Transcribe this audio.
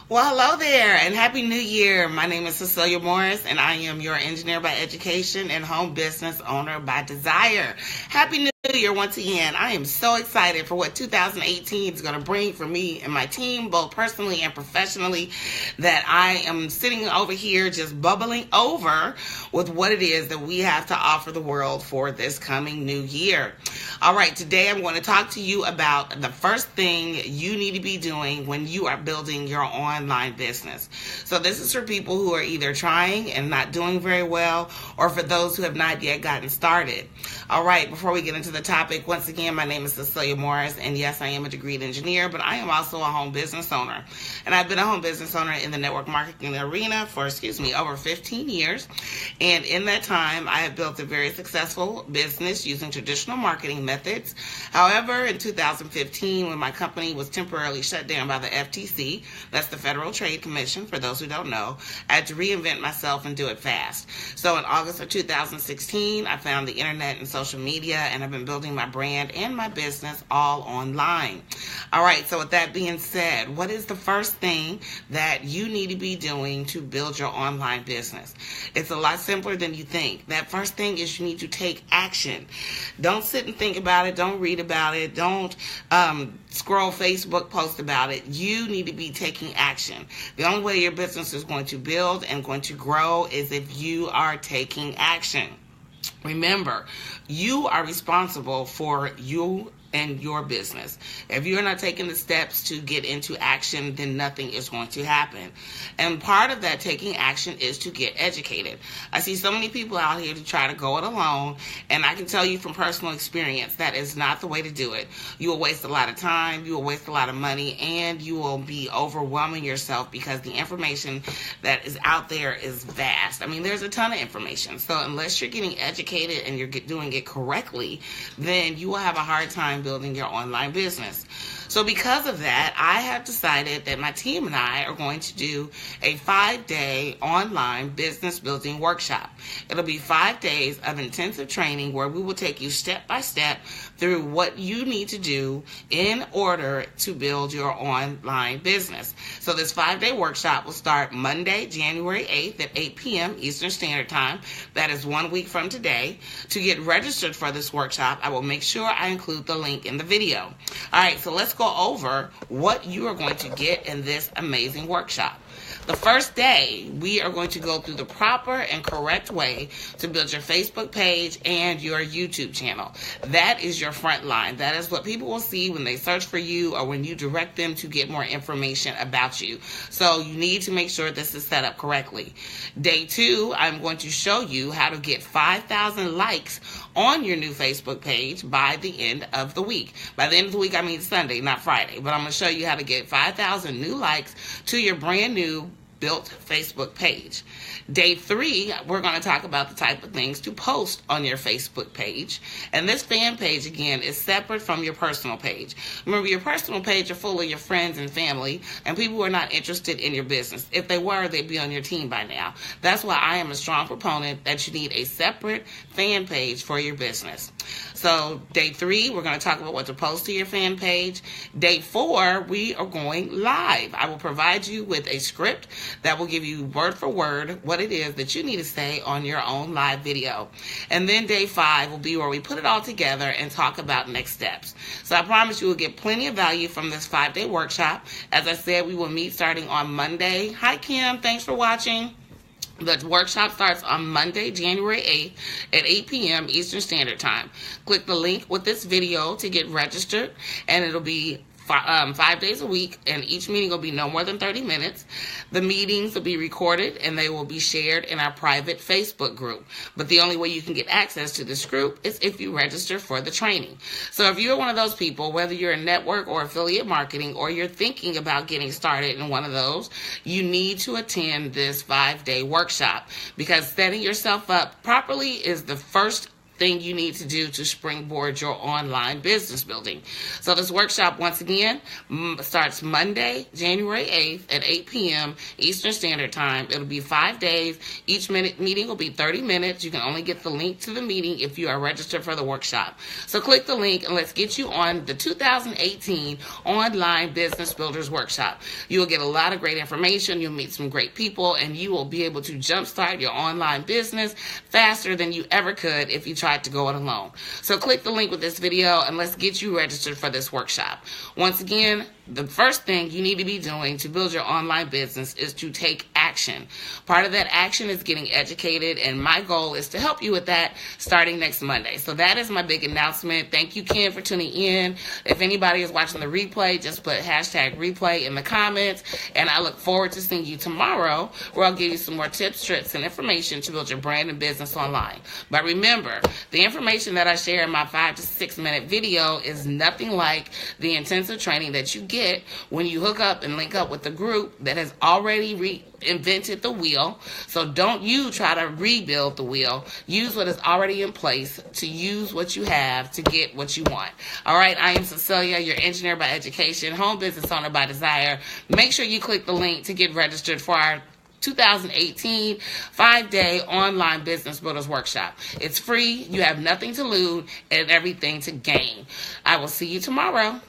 Well, hello there and Happy New Year. My name is Cecilia Morris and I am your engineer by education and home business owner by desire. Happy New Year once again. I am so excited for what 2018 is going to bring for me and my team, both personally and professionally, that I am sitting over here just bubbling over with what it is that we have to offer the world for this coming new year. All right, today I'm going to talk to you about the first thing you need to be doing when you are building your online business. So this is for people who are either trying and not doing very well, or for those who have not yet gotten started. All right, before we get into the topic, once again, my name is Cecilia Morris, and yes, I am a degreed engineer, but I am also a home business owner. And I've been a home business owner in the network marketing arena for, over 15 years. And in that time, I have built a very successful business using traditional marketing methods. However, in 2015, when my company was temporarily shut down by the FTC, that's the Federal Trade Commission, for those who don't know, I had to reinvent myself and do it fast. So in August of 2016, I found the internet and social media, and I've been building my brand and my business all online. All right, so with that being said, what is the first thing that you need to be doing to build your online business? It's a lot simpler than you think. That first thing is you need to take action. Don't sit and think about it. Don't read about it. Don't scroll Facebook post about it. You need to be taking action. The only way your business is going to build and going to grow is if you are taking action. Remember, you are responsible for you and your business. If you're not taking the steps to get into action, then nothing is going to happen. And part of that taking action is to get educated. I see so many people out here to try to go it alone, and I can tell you from personal experience that is not the way to do it. You will waste a lot of time, you will waste a lot of money, and you will be overwhelming yourself because the information that is out there is vast. I mean, there's a ton of information. So unless you're getting educated and you're doing it correctly, then you will have a hard time building your online business. So because of that, I have decided that my team and I are going to do a 5-day online business building workshop. It'll be 5 days of intensive training where we will take you step by step through what you need to do in order to build your online business. So this 5-day workshop will start Monday, January 8th at 8 p.m. Eastern Standard Time. That is 1 week from today. To get registered for this workshop, I will make sure I include the link in the video. All right, so let's go over what you are going to get in this amazing workshop. The first day, we are going to go through the proper and correct way to build your Facebook page and your YouTube channel. That is your front line. That is what people will see when they search for you or when you direct them to get more information about you. So you need to make sure this is set up correctly. Day 2, I'm going to show you how to get 5,000 likes on your new Facebook page by the end of the week. By the end of the week, I mean Sunday, not Friday. But I'm going to show you how to get 5,000 new likes to your brand new built Facebook page. Day 3, we're going to talk about the type of things to post on your Facebook page. And this fan page, again, is separate from your personal page. Remember, your personal page are full of your friends and family and people who are not interested in your business. If they were, they'd be on your team by now. That's why I am a strong proponent that you need a separate fan page for your business. So day 3, we're going to talk about what to post to your fan page. Day 4, we are going live. I will provide you with a script that will give you word for word what it is that you need to say on your own live video. And then day 5 will be where we put it all together and talk about next steps. So I promise you will get plenty of value from this 5-day workshop. As I said, we will meet starting on Monday. Hi, Kim. Thanks for watching. The workshop starts on Monday, January 8th at 8 p.m. Eastern Standard Time. Click the link with this video to get registered, and it'll be 5 days a week, and each meeting will be no more than 30 minutes. The meetings will be recorded, and they will be shared in our private Facebook group. But the only way you can get access to this group is if you register for the training. So if you're one of those people, whether you're in network or affiliate marketing, or you're thinking about getting started in one of those, you need to attend this 5-day workshop, because setting yourself up properly is the first thing you need to do to springboard your online business building. So this workshop, once again, starts Monday, January 8th at 8 p.m. Eastern Standard Time. It'll be 5 days. Each meeting will be 30 minutes. You can only get the link to the meeting if you are registered for the workshop. So click the link and let's get you on the 2018 Online Business Builders Workshop. You will get a lot of great information. You'll meet some great people, and you will be able to jumpstart your online business faster than you ever could if you tried to go it alone. So click the link with this video and let's get you registered for this workshop. Once again, the first thing you need to be doing to build your online business is to take action. Part of that action is getting educated, and my goal is to help you with that starting next Monday. So that is my big announcement. Thank you, Ken, for tuning in. If anybody is watching the replay, just put hashtag replay in the comments, and I look forward to seeing you tomorrow, where I'll give you some more tips, tricks, and information to build your brand and business online. But remember, the information that I share in my 5 to 6 minute video is nothing like the intensive training that you get when you hook up and link up with the group that has already reinvented the wheel. So don't you try to rebuild the wheel. Use what is already in place to use what you have to get what you want. All right, I am Cecilia, your engineer by education, home business owner by desire. Make sure you click the link to get registered for our 2018 5-day online business builders workshop. It's free. You have nothing to lose and everything to gain. I will see you tomorrow.